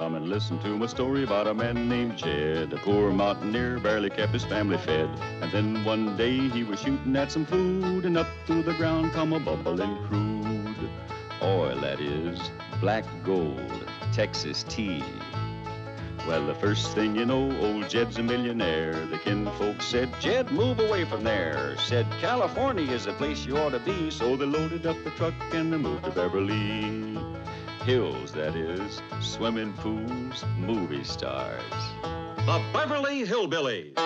Come and listen to my story about a man named Jed. A poor mountaineer barely kept his family fed. And then one day he was shooting at some food, and up through the ground come a bubbling crude oil, that is, black gold, Texas tea. Well, the first thing you know, old Jed's a millionaire. The kinfolks said, Jed, move away from there. Said, California is the place you ought to be. So they loaded up the truck and they moved to Beverly Hills, that is, swimming pools, movie stars. The Beverly Hillbillies.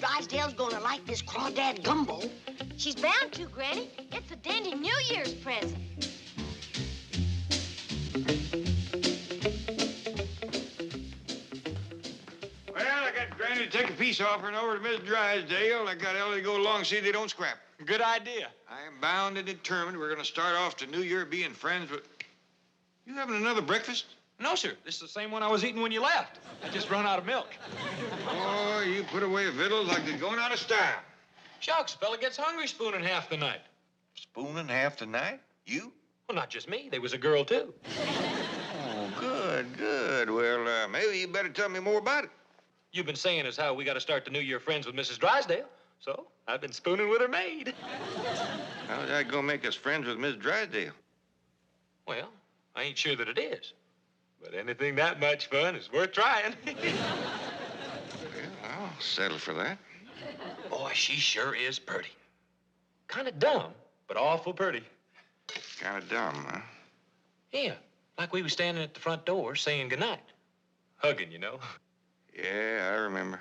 Drysdale's gonna like this crawdad gumbo. She's bound to, Granny. It's a dandy New Year's present. Well, I got Granny to take a peace offering over to Miss Drysdale. I got Ellie to go along and see they don't scrap. Good idea. I am bound and determined we're gonna start off the new year being friends with... You having another breakfast? No, sir. This is the same one I was eating when you left. I just run out of milk. Oh, you put away victuals like they're going out of style. Shucks, fella gets hungry spooning half the night. Spooning half the night? You? Well, not just me. There was a girl, too. Oh, good, good. Well, maybe you better tell me more about it. You've been saying as how we got to start the New Year friends with Mrs. Drysdale. So I've been spooning with her maid. How's that gonna make us friends with Miss Drysdale? Well, I ain't sure that it is. But anything that much fun is worth trying. Well, I'll settle for that. Boy, she sure is pretty. Kind of dumb, but awful pretty. Kind of dumb, huh? Yeah, like we was standing at the front door saying goodnight. Hugging, you know. Yeah, I remember.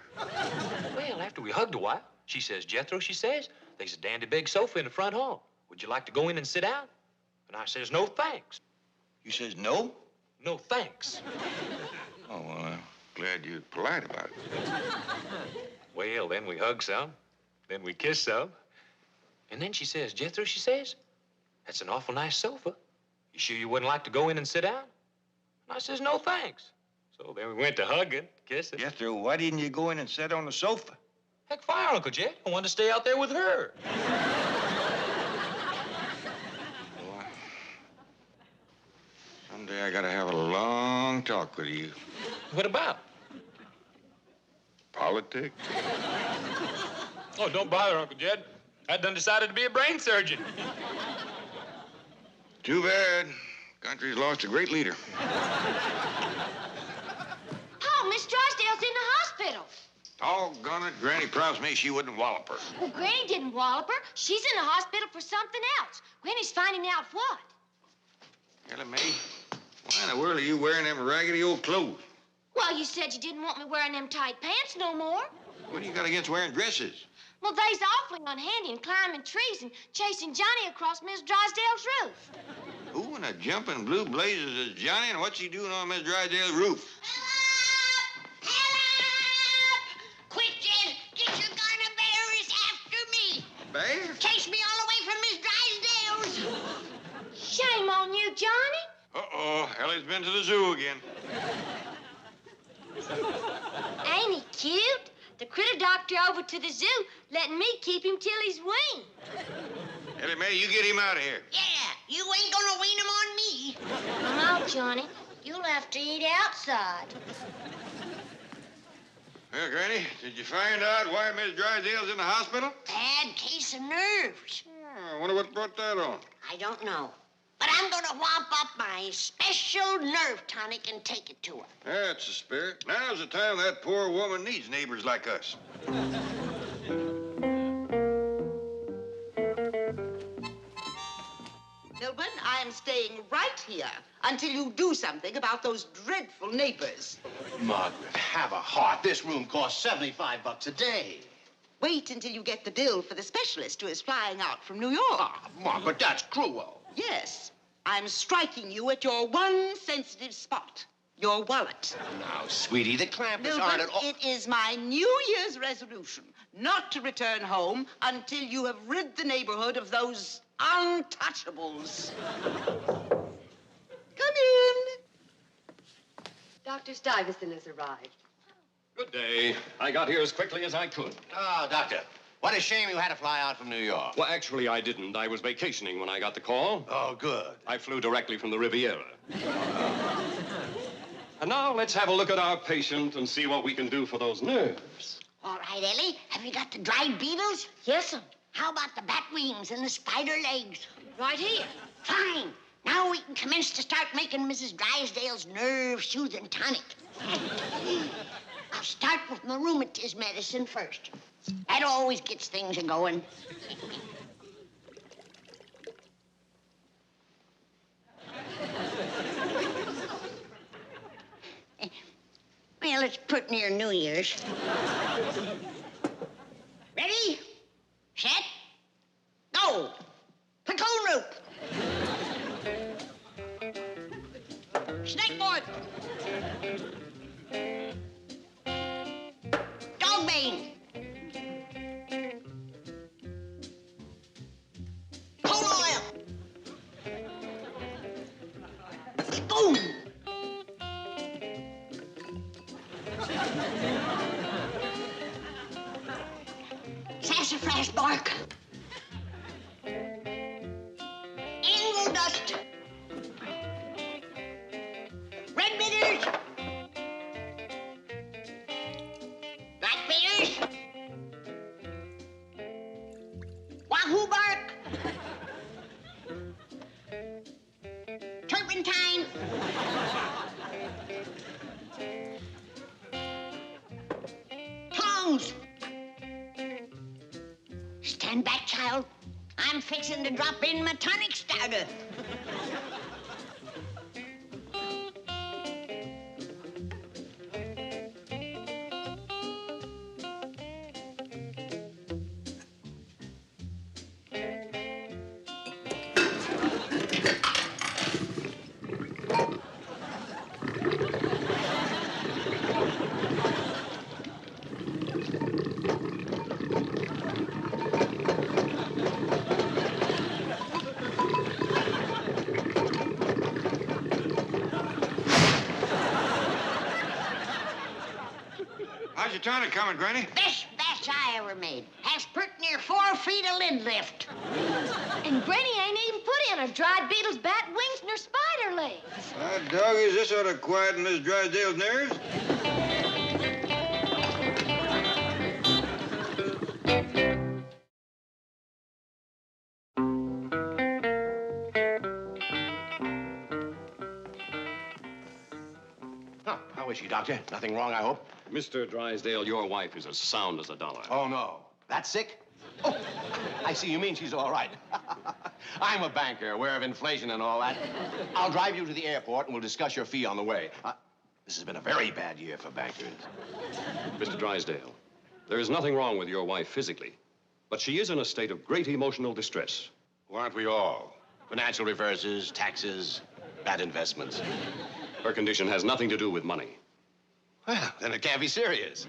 Well, after we hugged a while, she says, Jethro, she says, there's a dandy big sofa in the front hall. Would you like to go in and sit down? And I says, no, thanks. You says no? No, thanks. Oh, well, I'm glad you're polite about it. Well, then we hugged some. Then we kissed some. And then she says, Jethro, she says, that's an awful nice sofa. You sure you wouldn't like to go in and sit down? And I says, no, thanks. So then we went to hugging, kissing. Jethro, why didn't you go in and sit on the sofa? Heck, fire, Uncle Jed. I wanted to stay out there with her. Someday I gotta have a long talk with you. What about? Politics? Oh, don't bother, Uncle Jed. I done decided to be a brain surgeon. Too bad. Country's lost a great leader. Oh, Miss Drysdale's in the hospital. Doggone it, Granny promised me she wouldn't wallop her. Well, Granny didn't wallop her. She's in the hospital for something else. Granny's finding out what. Ellie Mae, why in the world are you wearing them raggedy old clothes? Well, you said you didn't want me wearing them tight pants no more. What do you got against wearing dresses? Well, they's awfully unhandy in climbing trees and chasing Johnny across Miss Drysdale's roof. Who in the jumping blue blazes is Johnny, and what's he doing on Miss Drysdale's roof? Help! Help! Quick, Jed! Get your gun, a bear is after me! Bear? Chase me all the way from Miss Drysdale's! Shame on you, Johnny. Uh-oh, Ellie's been to the zoo again. Ain't he cute? The critter doctor over to the zoo letting me keep him till he's weaned. Ellie Mae, you get him out of here. Yeah, you ain't gonna wean him on me. No, Johnny. You'll have to eat outside. Well, Granny, did you find out why Miss Drysdale's in the hospital? Bad case of nerves. Oh, I wonder what brought that on. I don't know. But I'm gonna whomp up my special nerve tonic and take it to her. That's the spirit. Now's the time that poor woman needs neighbors like us. Milburn, I am staying right here until you do something about those dreadful neighbors. Margaret, have a heart. This room costs $75 a day. Wait until you get the bill for the specialist who is flying out from New York. Ah, Margaret, that's cruel. Yes, I'm striking you at your one sensitive spot, your wallet. Now, sweetie, the Clampetts aren't at all... It is my New Year's resolution not to return home until you have rid the neighborhood of those untouchables. Come in. Dr. Stuyvesant has arrived. Good day. I got here as quickly as I could. Oh, Doctor, what a shame you had to fly out from New York. Well, actually, I didn't. I was vacationing when I got the call. Oh, good. I flew directly from the Riviera. And now let's have a look at our patient and see what we can do for those nerves. All right, Ellie. Have you got the dried beetles? Yes, sir. How about the bat wings and the spider legs? Right here. Fine. Now we can commence to start making Mrs. Drysdale's nerve-soothing tonic. I'll start with my rheumatism medicine first. That always gets things a-going. Well, it's pretty near New Year's. Ready? Set? Go! Pecan root! Snakeboard! Dog bane! Coal oil! Boom! Sassafras bark. Angle dust. Red bitters. Black bitters. Wahoo bark. Turpentine. Tongs. Stand back, child. I'm fixing to drop in my tonic starter. How's your tonic coming, Granny? Best batch I ever made. Has pretty near 4 feet of lid lift. And Granny ain't even put in her dried beetles, bat wings, nor spider legs. Doggies, this ought to quieten Miss Drysdale's nerves. Oh, how is she, Doctor? Nothing wrong, I hope? Mr. Drysdale, your wife is as sound as a dollar. Oh, no. That sick? Oh, I see. You mean she's all right. I'm a banker, aware of inflation and all that. I'll drive you to the airport, and we'll discuss your fee on the way. This has been a very bad year for bankers. Mr. Drysdale, there is nothing wrong with your wife physically, but she is in a state of great emotional distress. Well, aren't we all? Financial reverses, taxes, bad investments. Her condition has nothing to do with money. Well, then it can't be serious.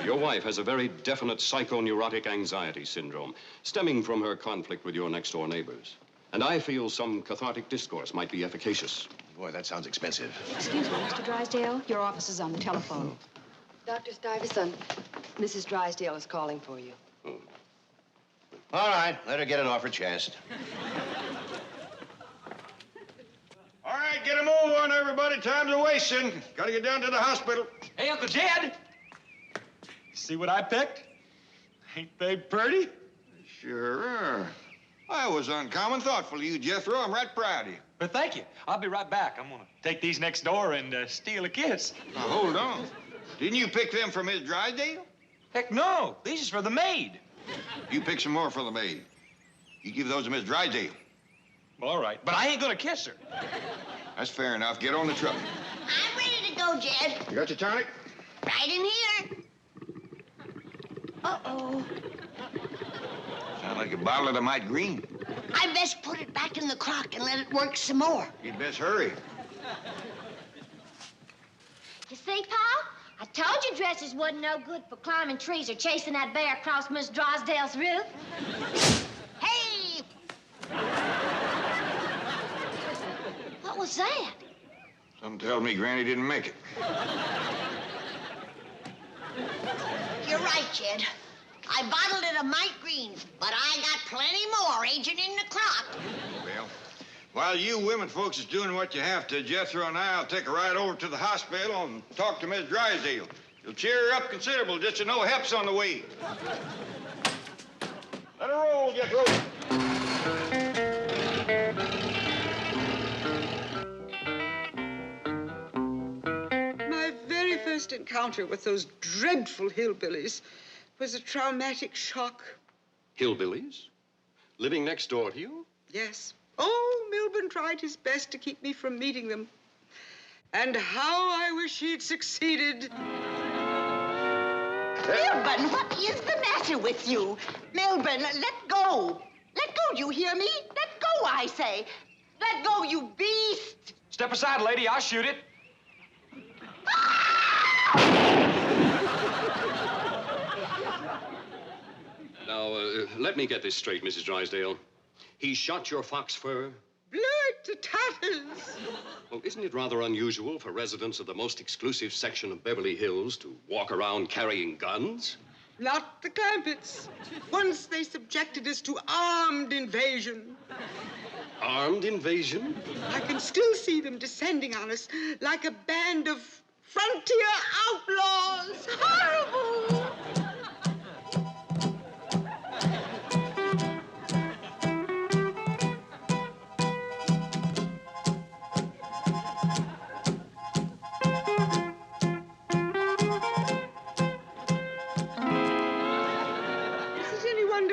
Your wife has a very definite psychoneurotic anxiety syndrome stemming from her conflict with your next-door neighbors. And I feel some cathartic discourse might be efficacious. Boy, that sounds expensive. Excuse me, Mr. Drysdale. Your office is on the telephone. Dr. Stuyvesant, Mrs. Drysdale is calling for you. All right, let her get it off her chest. All right, get a move on, everybody. Time's a-wasting. Gotta get down to the hospital. Hey, Uncle Jed. See what I picked? Ain't they pretty? Sure are. I was uncommon thoughtful of you, Jethro. I'm right proud of you. But thank you. I'll be right back. I'm gonna take these next door and steal a kiss. Now, hold on. Didn't you pick them for Miss Drysdale? Heck no. These is for the maid. You pick some more for the maid. You give those to Miss Drysdale. All right, but I ain't gonna kiss her. That's fair enough. Get on the truck. I'm ready to go, Jed. You got your tonic? Right in here. Uh-oh. Sound like a bottle of the Might Green. I best put it back in the clock and let it work some more. You'd best hurry. You see, Paul? I told you dresses wasn't no good for climbing trees or chasing that bear across Miss Drysdale's roof. Hey! What was that? Something tells me Granny didn't make it. You're right, Jed. I bottled it a mite green, but I got plenty more aging in the clock. Well, while you women folks is doing what you have to, Jethro and I'll take a ride over to the hospital and talk to Miss Drysdale. You'll cheer her up considerable just to know help's on the way. Let her roll, Jethro. My very first encounter with those dreadful hillbillies was a traumatic shock. Hillbillies? Living next door to you? Yes. Oh, Milburn tried his best to keep me from meeting them. And how I wish he'd succeeded. Milburn, what is the matter with you? Milburn, let go. Let go, you hear me? Let go, I say. Let go, you beast. Step aside, lady. I'll shoot it. Now, let me get this straight, Mrs. Drysdale. He shot your fox fur? Blew it to tatters. Well, isn't it rather unusual for residents of the most exclusive section of Beverly Hills to walk around carrying guns? Not the Clampetts. Once they subjected us to armed invasion. Armed invasion? I can still see them descending on us like a band of frontier outlaws. Horrible!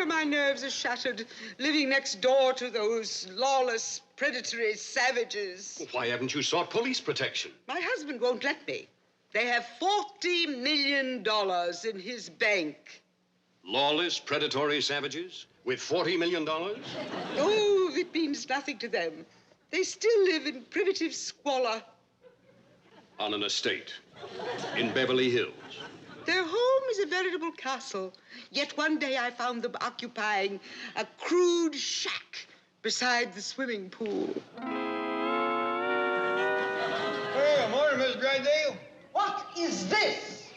My nerves are shattered, living next door to those lawless, predatory savages. Why haven't you sought police protection? My husband won't let me. They have $40 million in his bank. Lawless, predatory savages with $40 million? Oh, it means nothing to them. They still live in primitive squalor. On an estate in Beverly Hills. Their home is a veritable castle. Yet one day I found them occupying a crude shack beside the swimming pool. Well, morning, Miss Drysdale. What is this?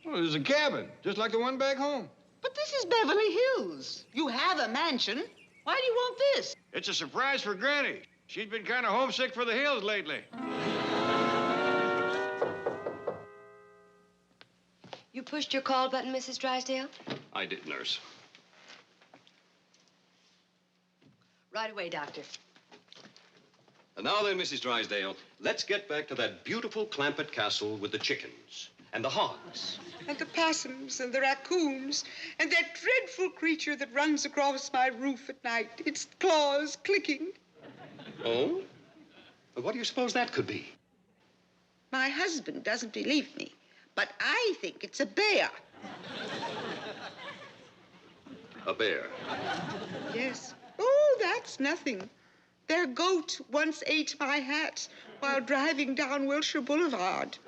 Well, there's a cabin, just like the one back home. But this is Beverly Hills. You have a mansion. Why do you want this? It's a surprise for Granny. She's been kind of homesick for the hills lately. You pushed your call button, Mrs. Drysdale? I did, nurse. Right away, Doctor. And now then, Mrs. Drysdale, let's get back to that beautiful Clampett castle with the chickens and the hogs. And the possums and the raccoons and that dreadful creature that runs across my roof at night, its claws clicking. Oh? Well, what do you suppose that could be? My husband doesn't believe me. But I think it's a bear. A bear? Yes. Oh, that's nothing. Their goat once ate my hat while driving down Wilshire Boulevard.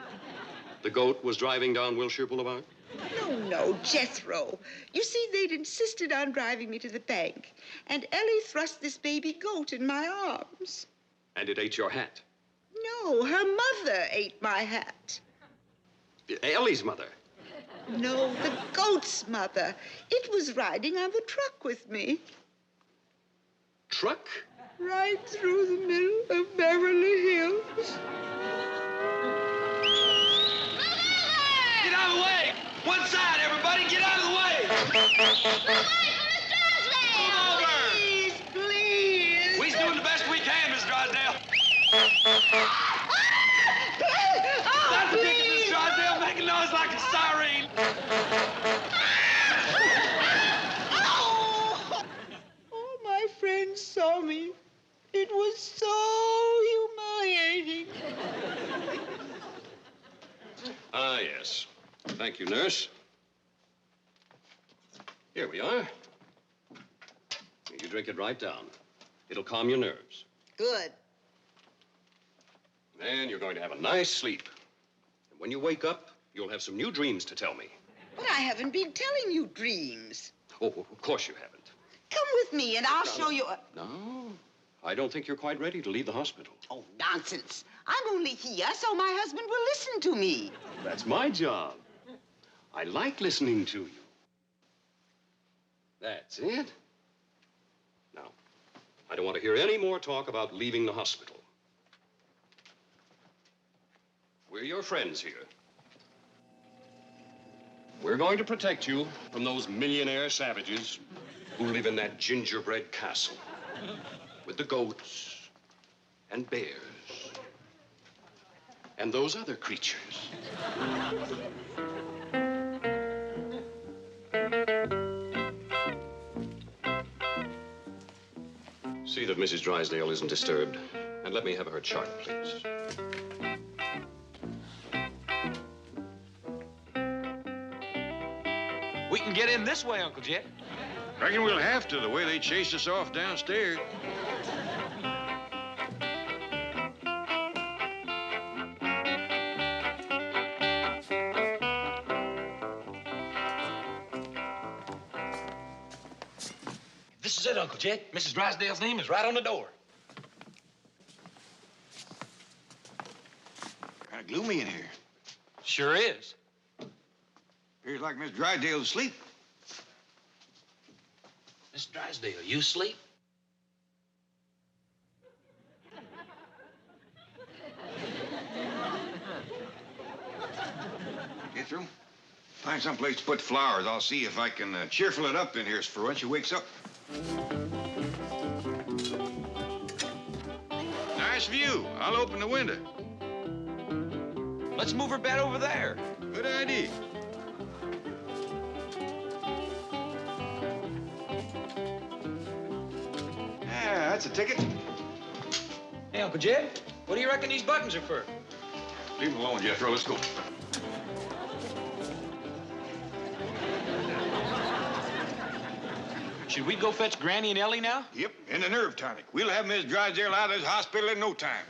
The goat was driving down Wilshire Boulevard? No, Jethro. You see, they'd insisted on driving me to the bank, and Ellie thrust this baby goat in my arms. And it ate your hat? No, her mother ate my hat. Ellie's mother? No, the goat's mother. It was riding on the truck with me. Truck? Right through the middle of Beverly Hills. Get out of the way! One side, everybody! Get out of the way! Move over! Please, please. We's doing the best we can, Miss Drysdale. That's ridiculous, Miss Drysdale. Make a noise like a siren. Oh, my friends saw me. It was so humiliating. Ah, yes. Thank you, nurse. Here we are. You drink it right down. It'll calm your nerves. Good. Then you're going to have a nice sleep. And when you wake up, you'll have some new dreams to tell me. But I haven't been telling you dreams. Oh, of course you haven't. Come with me and I'll show you. No, I don't think you're quite ready to leave the hospital. Oh, nonsense. I'm only here so my husband will listen to me. That's my job. I like listening to you. That's it. Now, I don't want to hear any more talk about leaving the hospital. We're your friends here. We're going to protect you from those millionaire savages who live in that gingerbread castle with the goats and bears and those other creatures. See that Mrs. Drysdale isn't disturbed, and let me have her chart, please. We can get in this way, Uncle Jed. Reckon we'll have to, the way they chased us off downstairs. This is it, Uncle Jed. Mrs. Drysdale's name is right on the door. Kind of gloomy in here. Sure is. Appears like Miss Drysdale's asleep. Miss Drysdale, you asleep? Get through. Find someplace to put the flowers. I'll see if I can cheerful it up in here for when she wakes up. Nice view. I'll open the window. Let's move her bed over there. Good idea. Yeah, that's a ticket. Hey, Uncle Jed, what do you reckon these buttons are for? Leave them alone, Jethro. Let's go. Should we go fetch Granny and Ellie now? Yep, and the nerve tonic. We'll have Miss Drysdale out of this hospital in no time.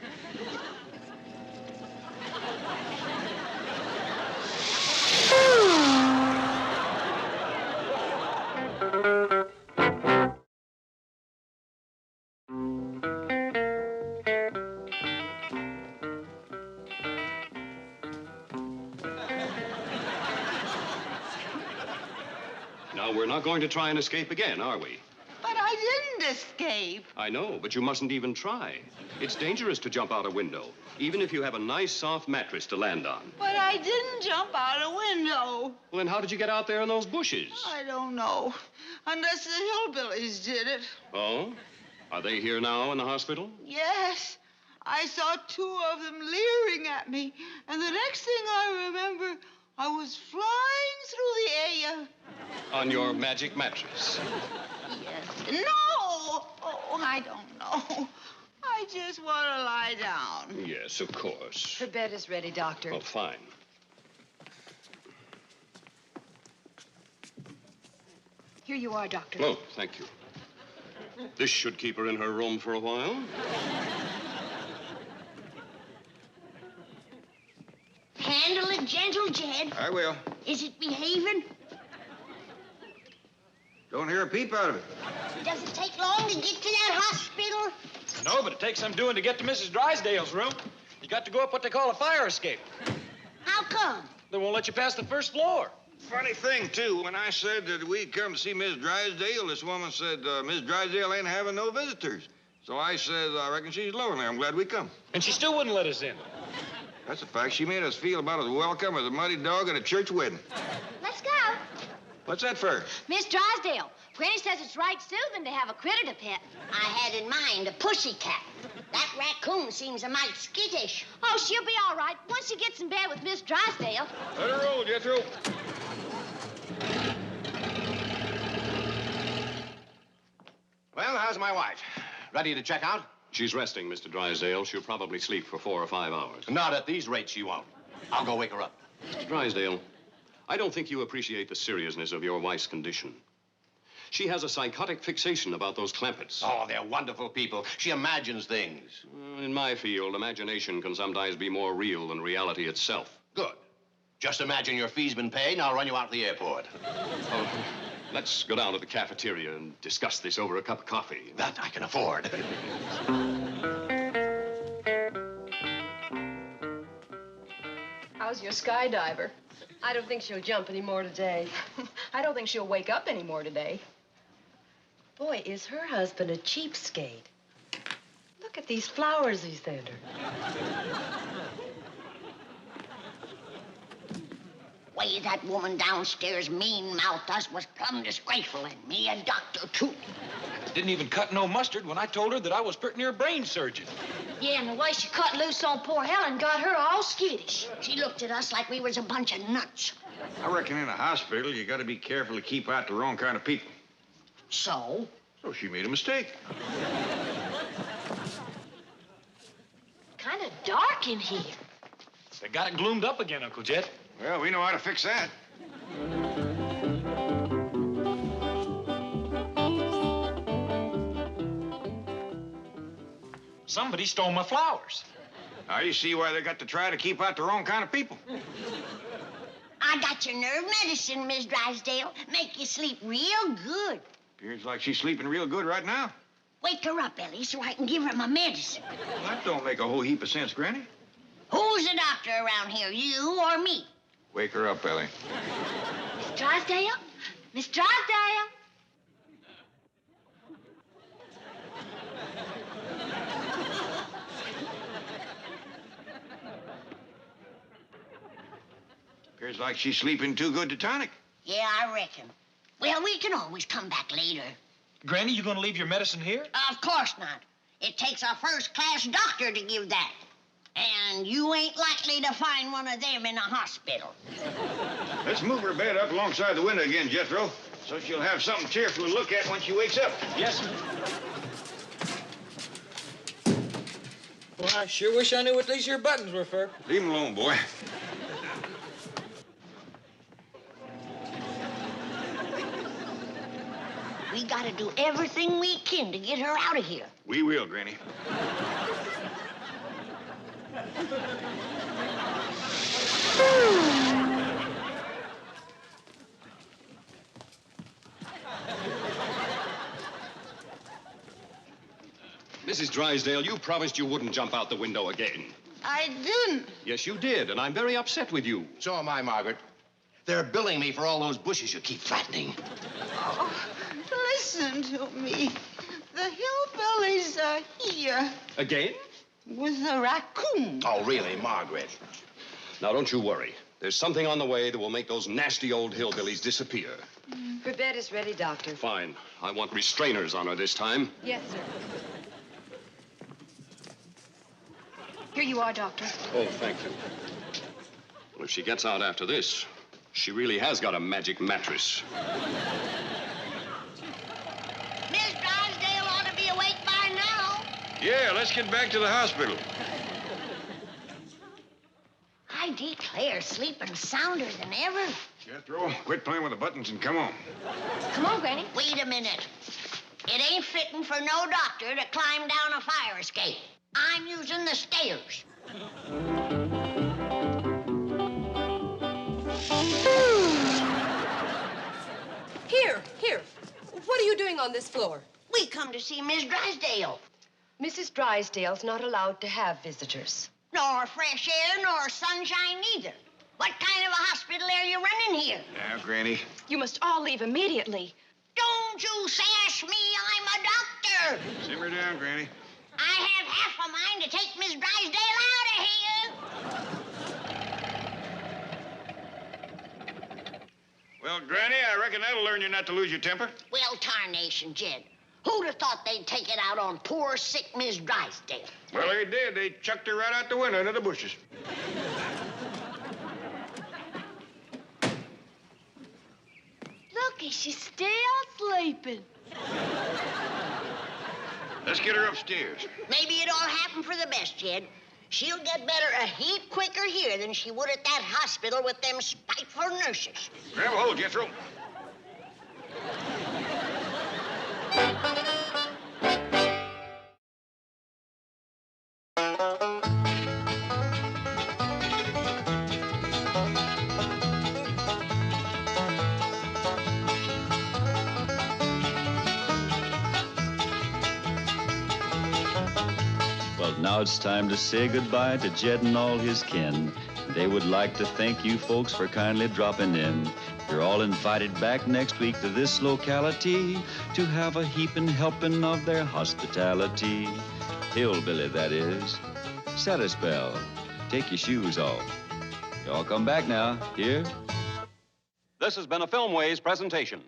Now, we're not going to try and escape again, are we? But I didn't escape. I know, but you mustn't even try. It's dangerous to jump out a window, even if you have a nice, soft mattress to land on. But I didn't jump out a window. Well, then how did you get out there in those bushes? I don't know. Unless the hillbillies did it. Oh? Are they here now in the hospital? Yes. I saw two of them leering at me. And the next thing I remember, I was flying through the air. On your magic mattress? Yes. No! Oh, I don't know. I just want to lie down. Yes, of course. Her bed is ready, Doctor. Oh, fine. Here you are, Doctor. Oh, thank you. This should keep her in her room for a while. Handle it gentle, Jed. I will. Is it behaving? Don't hear a peep out of it. Does it take long to get to that hospital? No, but it takes some doing to get to Mrs. Drysdale's room. You got to go up what they call a fire escape. How come? They won't let you pass the first floor. Funny thing, too, when I said that we'd come to see Miss Drysdale, this woman said, Miss Drysdale ain't having no visitors. So I said, I reckon she's lonely. I'm glad we come. And she still wouldn't let us in. That's a fact. She made us feel about as welcome as a muddy dog at a church wedding. Let's go. What's that for? Miss Drysdale, Granny says it's right soothing to have a critter to pet. I had in mind a pussy cat. That raccoon seems a mite skittish. Oh, she'll be all right once she gets in bed with Miss Drysdale. Let her roll, Jethro. Well, how's my wife? Ready to check out? She's resting, Mr. Drysdale. She'll probably sleep for 4 or 5 hours. Not at these rates, she won't. I'll go wake her up. Mr. Drysdale, I don't think you appreciate the seriousness of your wife's condition. She has a psychotic fixation about those Clampetts. Oh, they're wonderful people. She imagines things. In my field, imagination can sometimes be more real than reality itself. Good. Just imagine your fee's been paid, and I'll run you out to the airport. Oh, let's go down to the cafeteria and discuss this over a cup of coffee. That I can afford. How's your skydiver? I don't think she'll jump anymore today. I don't think she'll wake up anymore today. Boy, is her husband a cheapskate. Look at these flowers he sent her. Way that woman downstairs mean-mouthed us was plumb disgraceful, and me a doctor, too. Didn't even cut no mustard when I told her that I was pretty near a brain surgeon. Yeah, and the way she cut loose on poor Helen got her all skittish. She looked at us like we was a bunch of nuts. I reckon in a hospital, you gotta be careful to keep out the wrong kind of people. So? So she made a mistake. Kind of dark in here. They got it gloomed up again, Uncle Jed. Well, we know how to fix that. Somebody stole my flowers. Now you see why they got to try to keep out the wrong kind of people. I got your nerve medicine, Miss Drysdale. Make you sleep real good. Appears like she's sleeping real good right now. Wake her up, Ellie, so I can give her my medicine. Well, that don't make a whole heap of sense, Granny. Who's the doctor around here, you or me? Wake her up, Ellie. Miss Drysdale? Miss Drysdale? Appears like she's sleeping too good to tonic. Yeah, I reckon. Well, we can always come back later. Granny, you gonna leave your medicine here? Of course not. It takes a first-class doctor to give that. And you ain't likely to find one of them in a hospital. Let's move her bed up alongside the window again, Jethro, so she'll have something cheerful to look at when she wakes up. Yes, sir. Well, I sure wish I knew what these here buttons were for. Leave him alone, boy. We gotta do everything we can to get her out of here. We will, Granny. Mrs. Drysdale, you promised you wouldn't jump out the window again. I didn't. Yes, you did, and I'm very upset with you. So am I, Margaret. They're billing me for all those bushes you keep flattening. Oh, listen to me. The hillbillies are here. Again? With a raccoon. Oh, really, Margaret? Now, don't you worry. There's something on the way that will make those nasty old hillbillies disappear. Her bed is ready, Doctor. Fine. I want restrainers on her this time. Yes, sir. Here you are, Doctor. Oh, thank you. Well, if she gets out after this, she really has got a magic mattress. Miss Drysdale ought to be awake by now. Yeah, let's get back to the hospital. I declare, sleeping sounder than ever. Jethro, quit playing with the buttons and come on. Come on, Granny. Wait a minute. It ain't fitting for no doctor to climb down a fire escape. I'm using the stairs. Here. What are you doing on this floor? We come to see Miss Drysdale. Mrs. Drysdale's not allowed to have visitors. Nor fresh air, nor sunshine neither. What kind of a hospital are you running here? Now, Granny. You must all leave immediately. Don't you sass me, I'm a doctor. Simmer down, Granny. I have half a mind to take Miss Drysdale out of here. Well, Granny, I reckon that'll learn you not to lose your temper. Well, tarnation, Jed. Who'd have thought they'd take it out on poor, sick Miss Drysdale? Well, they did. They chucked her right out the window into the bushes. Look, she's still sleeping. Let's get her upstairs. Maybe it all happened for the best, Jed. She'll get better a heap quicker here than she would at that hospital with them spiteful nurses. Grab a hold, Jethro. Well, now it's time to say goodbye to Jed and all his kin. They would like to thank you folks for kindly dropping in. You're all invited back next week to this locality to have a heaping helping of their hospitality. Hillbilly, that is. Set a spell. Take your shoes off. Y'all come back now. Here? This has been a Filmways presentation.